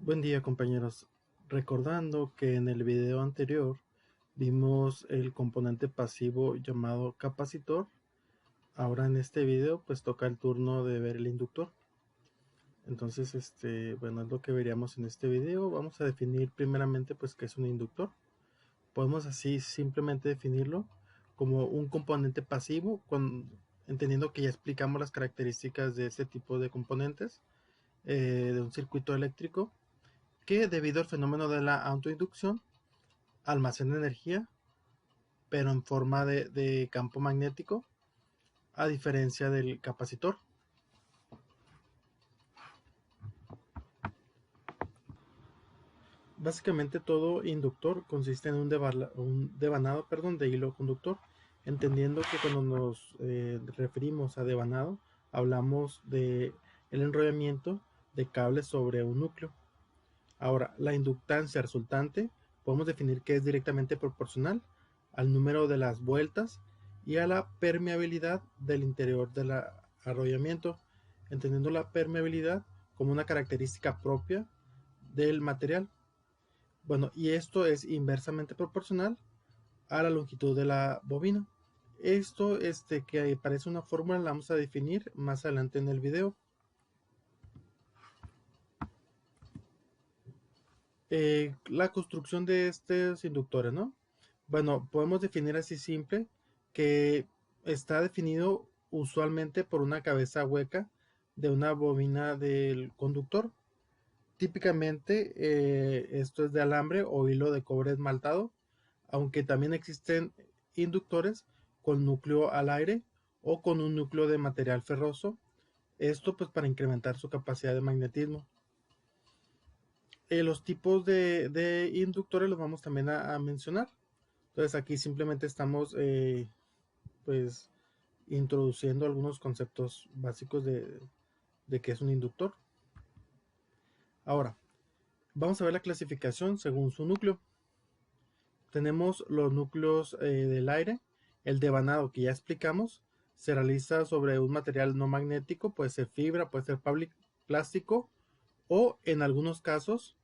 Buen día, compañeros. Recordando que en el video anterior vimos el componente pasivo llamado capacitor, ahora en este video pues toca el turno de ver el inductor. Entonces, bueno, es lo que veríamos en este video. Vamos a definir primeramente pues qué es un inductor. Podemos así simplemente definirlo como un componente pasivo, entendiendo que ya explicamos las características de este tipo de componentes de un circuito eléctrico, que debido al fenómeno de la autoinducción almacena energía, pero en forma de campo magnético, a diferencia del capacitor. Básicamente todo inductor consiste en un devanado de hilo conductor, entendiendo que cuando nos referimos a devanado, hablamos de el enrollamiento de cables sobre un núcleo. Ahora, la inductancia resultante podemos definir que es directamente proporcional al número de las vueltas y a la permeabilidad del interior del arrollamiento, entendiendo la permeabilidad como una característica propia del material. Bueno, y esto es inversamente proporcional a la longitud de la bobina. Esto, que parece una fórmula, la vamos a definir más adelante en el video. La construcción de estos inductores, ¿no? Bueno, podemos definir así simple que está definido usualmente por una cabeza hueca de una bobina del conductor. Típicamente esto es de alambre o hilo de cobre esmaltado, aunque también existen inductores con núcleo al aire o con un núcleo de material ferroso. Esto pues para incrementar su capacidad de magnetismo. Los tipos de inductores los vamos también a mencionar. Entonces aquí simplemente estamos pues introduciendo algunos conceptos básicos de qué es un inductor. Ahora, vamos a ver la clasificación según su núcleo. Tenemos los núcleos del aire. El devanado que ya explicamos se realiza sobre un material no magnético, puede ser fibra, puede ser plástico, o en algunos casos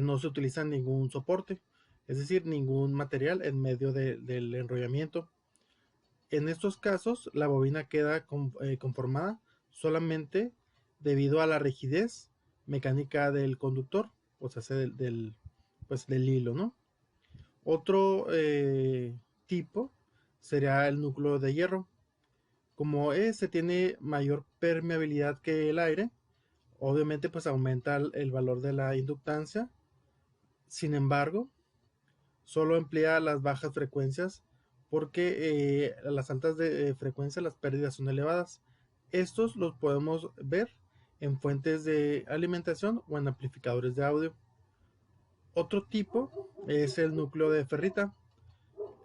no se utiliza ningún soporte, es decir, ningún material en medio del enrollamiento. En estos casos, la bobina queda conformada solamente debido a la rigidez mecánica del conductor, o sea, pues, del hilo, ¿no? Otro tipo sería el núcleo de hierro. Como este tiene mayor permeabilidad que el aire, obviamente pues aumenta el valor de la inductancia. Sin embargo, solo emplea las bajas frecuencias porque a las altas de frecuencia las pérdidas son elevadas. Estos los podemos ver en fuentes de alimentación o en amplificadores de audio. Otro tipo es el núcleo de ferrita.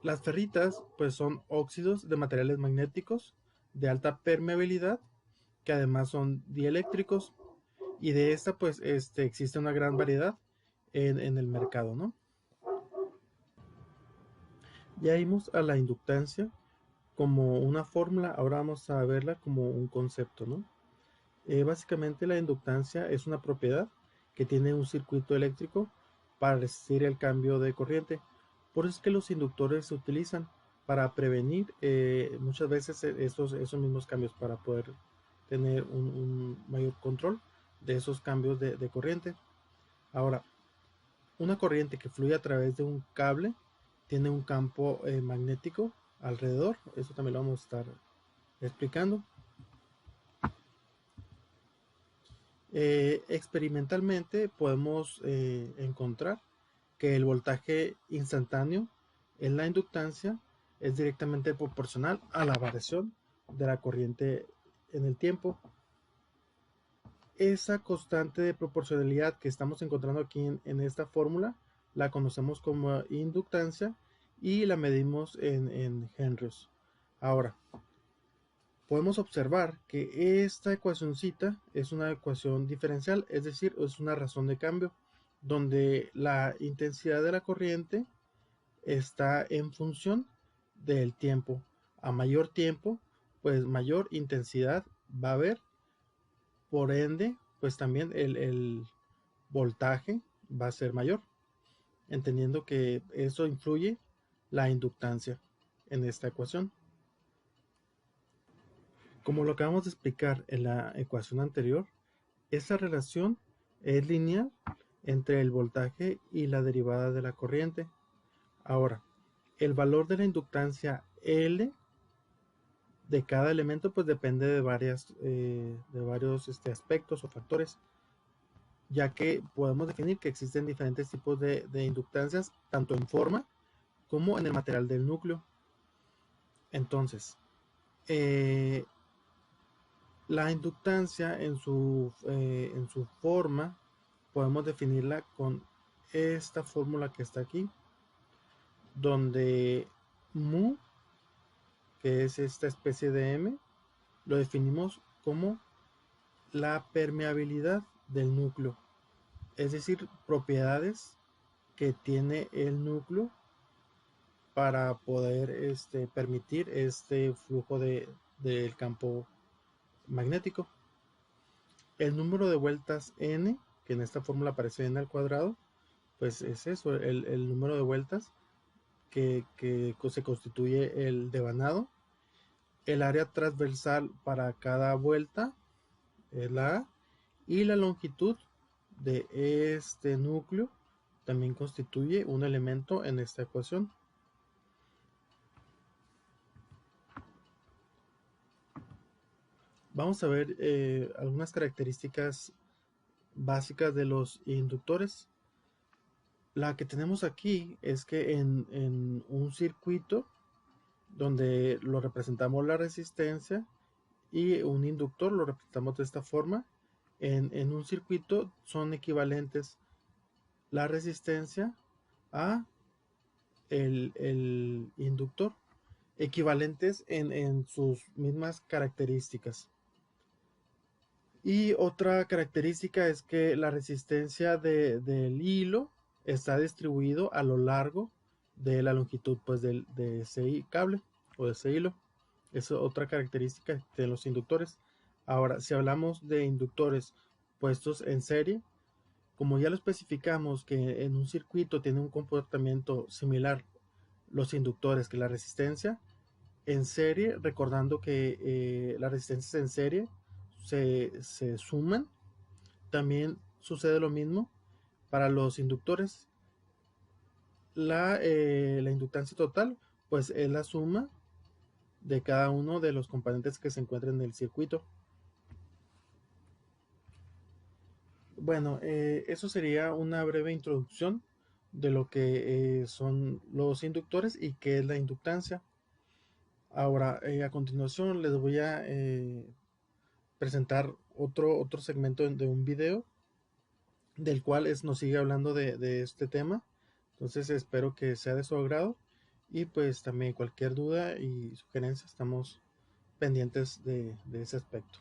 Las ferritas pues son óxidos de materiales magnéticos de alta permeabilidad que además son dieléctricos, y de esta pues existe una gran variedad en el mercado, ¿no? Ya vimos a la inductancia como una fórmula, ahora vamos a verla como un concepto, ¿no? Básicamente la inductancia es una propiedad que tiene un circuito eléctrico para resistir el cambio de corriente. Por eso es que los inductores se utilizan para prevenir muchas veces esos mismos cambios, para poder tener un mayor control de esos cambios de corriente. Ahora, una corriente que fluye a través de un cable tiene un campo magnético alrededor. Eso también lo vamos a estar explicando. Experimentalmente podemos encontrar que el voltaje instantáneo en la inductancia es directamente proporcional a la variación de la corriente en el tiempo. Esa constante de proporcionalidad que estamos encontrando aquí en esta fórmula la conocemos como inductancia y la medimos en henrios. Ahora, podemos observar que esta ecuacióncita es una ecuación diferencial, es decir, es una razón de cambio, donde la intensidad de la corriente está en función del tiempo. A mayor tiempo, pues mayor intensidad va a haber. Por ende, pues también el voltaje va a ser mayor, entendiendo que eso influye la inductancia en esta ecuación. Como lo acabamos de explicar en la ecuación anterior, esta relación es lineal entre el voltaje y la derivada de la corriente. Ahora, el valor de la inductancia L de cada elemento pues depende de varios aspectos o factores, ya que podemos definir que existen diferentes tipos de inductancias, tanto en forma como en el material del núcleo. Entonces, la inductancia en su forma podemos definirla con esta fórmula que está aquí, donde mu, que es esta especie de m, lo definimos como la permeabilidad del núcleo, es decir, propiedades que tiene el núcleo para poder permitir este flujo del campo magnético. El número de vueltas n, que en esta fórmula aparece n al cuadrado, pues es eso, el número de vueltas que se constituye el devanado. El área transversal para cada vuelta es la A, y la longitud de este núcleo también constituye un elemento en esta ecuación. Vamos a ver algunas características básicas de los inductores. La que tenemos aquí es que en un circuito donde lo representamos la resistencia y un inductor lo representamos de esta forma, en un circuito son equivalentes la resistencia a el inductor, equivalentes en sus mismas características. Y otra característica es que la resistencia del hilo está distribuido a lo largo de la longitud pues de ese cable o de ese hilo. Esa es otra característica de los inductores. Ahora, si hablamos de inductores puestos en serie, como ya lo especificamos que en un circuito tiene un comportamiento similar los inductores que la resistencia, en serie, recordando que las resistencias en serie se suman, también sucede lo mismo para los inductores. La inductancia total pues es la suma de cada uno de los componentes que se encuentran en el circuito. Bueno, eso sería una breve introducción de lo que son los inductores y qué es la inductancia. Ahora, a continuación les voy a presentar otro segmento de un video del cual nos sigue hablando de este tema. Entonces espero que sea de su agrado, y pues también cualquier duda y sugerencia estamos pendientes de ese aspecto.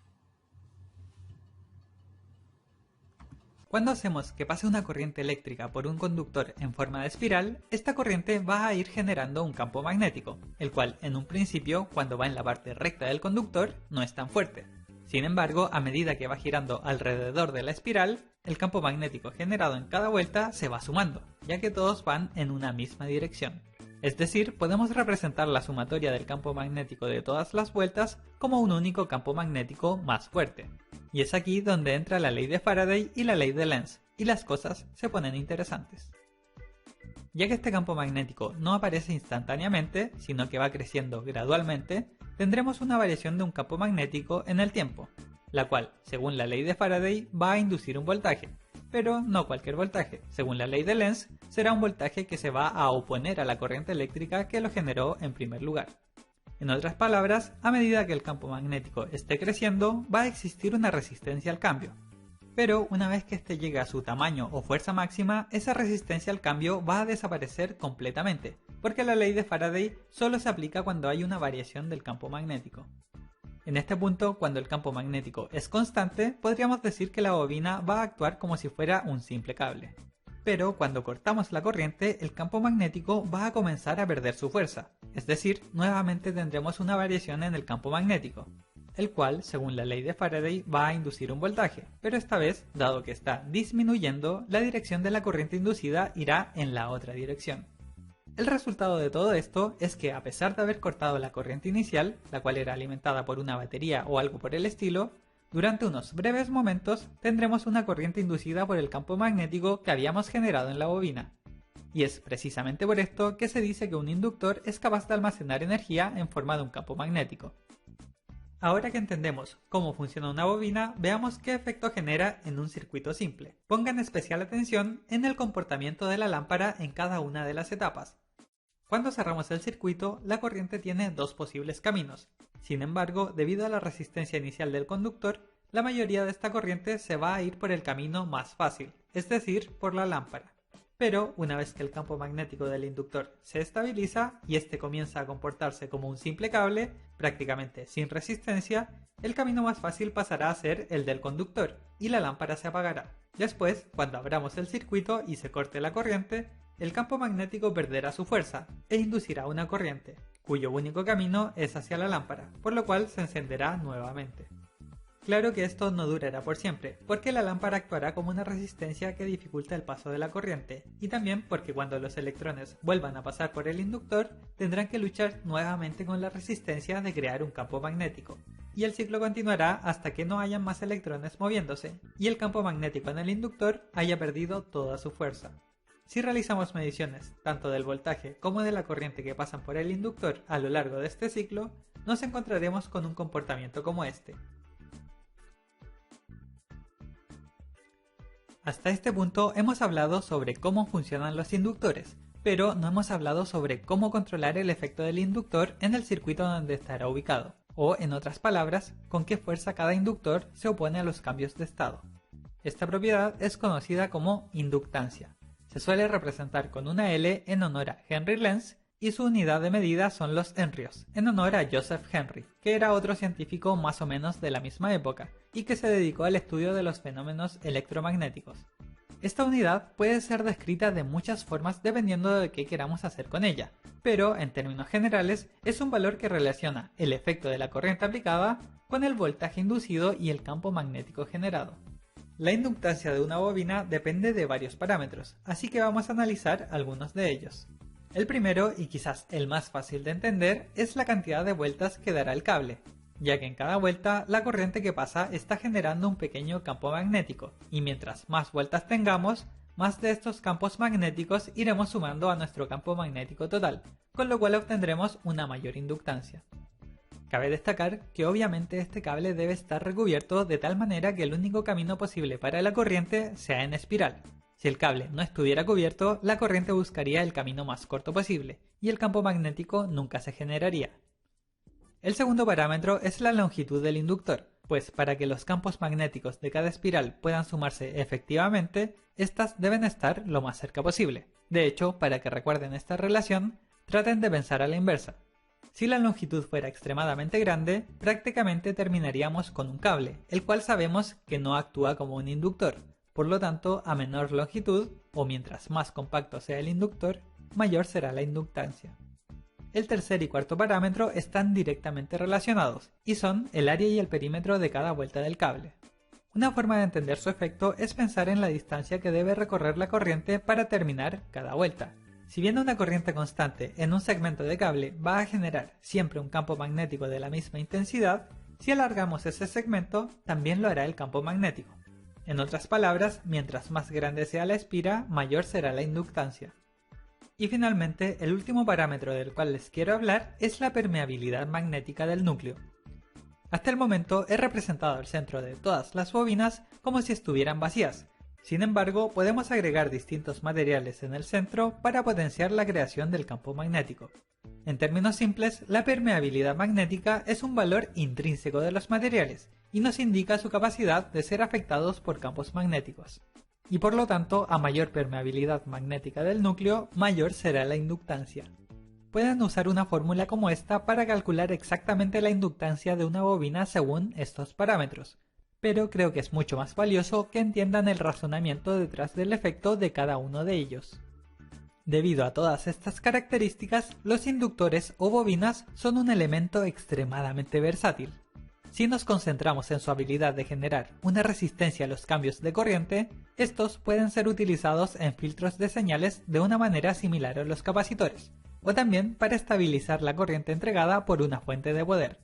Cuando hacemos que pase una corriente eléctrica por un conductor en forma de espiral, esta corriente va a ir generando un campo magnético, el cual en un principio, cuando va en la parte recta del conductor, no es tan fuerte. Sin embargo, a medida que va girando alrededor de la espiral, el campo magnético generado en cada vuelta se va sumando, ya que todos van en una misma dirección. Es decir, podemos representar la sumatoria del campo magnético de todas las vueltas como un único campo magnético más fuerte. Y es aquí donde entra la ley de Faraday y la ley de Lenz, y las cosas se ponen interesantes. Ya que este campo magnético no aparece instantáneamente, sino que va creciendo gradualmente, tendremos una variación de un campo magnético en el tiempo, la cual, según la ley de Faraday, va a inducir un voltaje, pero no cualquier voltaje. Según la ley de Lenz, será un voltaje que se va a oponer a la corriente eléctrica que lo generó en primer lugar. En otras palabras, a medida que el campo magnético esté creciendo, va a existir una resistencia al cambio. Pero una vez que este llegue a su tamaño o fuerza máxima, esa resistencia al cambio va a desaparecer completamente, porque la ley de Faraday solo se aplica cuando hay una variación del campo magnético. En este punto, cuando el campo magnético es constante, podríamos decir que la bobina va a actuar como si fuera un simple cable. Pero cuando cortamos la corriente, el campo magnético va a comenzar a perder su fuerza, es decir, nuevamente tendremos una variación en el campo magnético. el cual, según la ley de Faraday, va a inducir un voltaje, pero esta vez, dado que está disminuyendo, la dirección de la corriente inducida irá en la otra dirección. El resultado de todo esto es que, a pesar de haber cortado la corriente inicial, la cual era alimentada por una batería o algo por el estilo, durante unos breves momentos tendremos una corriente inducida por el campo magnético que habíamos generado en la bobina. Y es precisamente por esto que se dice que un inductor es capaz de almacenar energía en forma de un campo magnético. Ahora que entendemos cómo funciona una bobina, veamos qué efecto genera en un circuito simple. Pongan especial atención en el comportamiento de la lámpara en cada una de las etapas. Cuando cerramos el circuito, la corriente tiene dos posibles caminos. Sin embargo, debido a la resistencia inicial del conductor, la mayoría de esta corriente se va a ir por el camino más fácil, es decir, por la lámpara. Pero una vez que el campo magnético del inductor se estabiliza y este comienza a comportarse como un simple cable, prácticamente sin resistencia, el camino más fácil pasará a ser el del conductor y la lámpara se apagará. Después, cuando abramos el circuito y se corte la corriente, el campo magnético perderá su fuerza e inducirá una corriente, cuyo único camino es hacia la lámpara, por lo cual se encenderá nuevamente. Claro que esto no durará por siempre, porque la lámpara actuará como una resistencia que dificulta el paso de la corriente, y también porque cuando los electrones vuelvan a pasar por el inductor, tendrán que luchar nuevamente con la resistencia de crear un campo magnético, y el ciclo continuará hasta que no hayan más electrones moviéndose, y el campo magnético en el inductor haya perdido toda su fuerza. Si realizamos mediciones tanto del voltaje como de la corriente que pasan por el inductor a lo largo de este ciclo, nos encontraremos con un comportamiento como este. Hasta este punto hemos hablado sobre cómo funcionan los inductores, pero no hemos hablado sobre cómo controlar el efecto del inductor en el circuito donde estará ubicado, o en otras palabras, con qué fuerza cada inductor se opone a los cambios de estado. Esta propiedad es conocida como inductancia. Se suele representar con una L en honor a Henry Lenz y su unidad de medida son los henrios, en honor a Joseph Henry, que era otro científico más o menos de la misma época y que se dedicó al estudio de los fenómenos electromagnéticos. Esta unidad puede ser descrita de muchas formas dependiendo de qué queramos hacer con ella, pero en términos generales es un valor que relaciona el efecto de la corriente aplicada con el voltaje inducido y el campo magnético generado. La inductancia de una bobina depende de varios parámetros, así que vamos a analizar algunos de ellos. El primero, y quizás el más fácil de entender, es la cantidad de vueltas que dará el cable, ya que en cada vuelta la corriente que pasa está generando un pequeño campo magnético, y mientras más vueltas tengamos, más de estos campos magnéticos iremos sumando a nuestro campo magnético total, con lo cual obtendremos una mayor inductancia. Cabe destacar que obviamente este cable debe estar recubierto de tal manera que el único camino posible para la corriente sea en espiral. Si el cable no estuviera cubierto, la corriente buscaría el camino más corto posible, y el campo magnético nunca se generaría. El segundo parámetro es la longitud del inductor, pues para que los campos magnéticos de cada espiral puedan sumarse efectivamente, estas deben estar lo más cerca posible. De hecho, para que recuerden esta relación, traten de pensar a la inversa. Si la longitud fuera extremadamente grande, prácticamente terminaríamos con un cable, el cual sabemos que no actúa como un inductor. Por lo tanto, a menor longitud, o mientras más compacto sea el inductor, mayor será la inductancia. El tercer y cuarto parámetro están directamente relacionados, y son el área y el perímetro de cada vuelta del cable. Una forma de entender su efecto es pensar en la distancia que debe recorrer la corriente para terminar cada vuelta. Si bien una corriente constante en un segmento de cable va a generar siempre un campo magnético de la misma intensidad, si alargamos ese segmento, también lo hará el campo magnético. En otras palabras, mientras más grande sea la espira, mayor será la inductancia. Y finalmente, el último parámetro del cual les quiero hablar es la permeabilidad magnética del núcleo. Hasta el momento he representado el centro de todas las bobinas como si estuvieran vacías. Sin embargo, podemos agregar distintos materiales en el centro para potenciar la creación del campo magnético. En términos simples, la permeabilidad magnética es un valor intrínseco de los materiales y nos indica su capacidad de ser afectados por campos magnéticos. Y por lo tanto, a mayor permeabilidad magnética del núcleo, mayor será la inductancia. Pueden usar una fórmula como esta para calcular exactamente la inductancia de una bobina según estos parámetros, pero creo que es mucho más valioso que entiendan el razonamiento detrás del efecto de cada uno de ellos. Debido a todas estas características, los inductores o bobinas son un elemento extremadamente versátil. Si nos concentramos en su habilidad de generar una resistencia a los cambios de corriente, estos pueden ser utilizados en filtros de señales de una manera similar a los capacitores, o también para estabilizar la corriente entregada por una fuente de poder.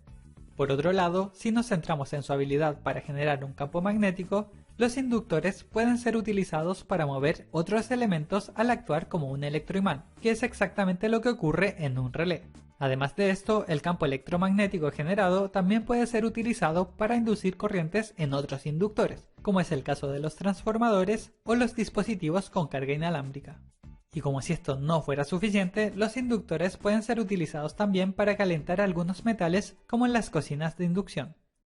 Por otro lado, si nos centramos en su habilidad para generar un campo magnético, los inductores pueden ser utilizados para mover otros elementos al actuar como un electroimán, que es exactamente lo que ocurre en un relé. Además de esto, el campo electromagnético generado también puede ser utilizado para inducir corrientes en otros inductores, como es el caso de los transformadores o los dispositivos con carga inalámbrica. Y como si esto no fuera suficiente, los inductores pueden ser utilizados también para calentar algunos metales como en las cocinas de inducción.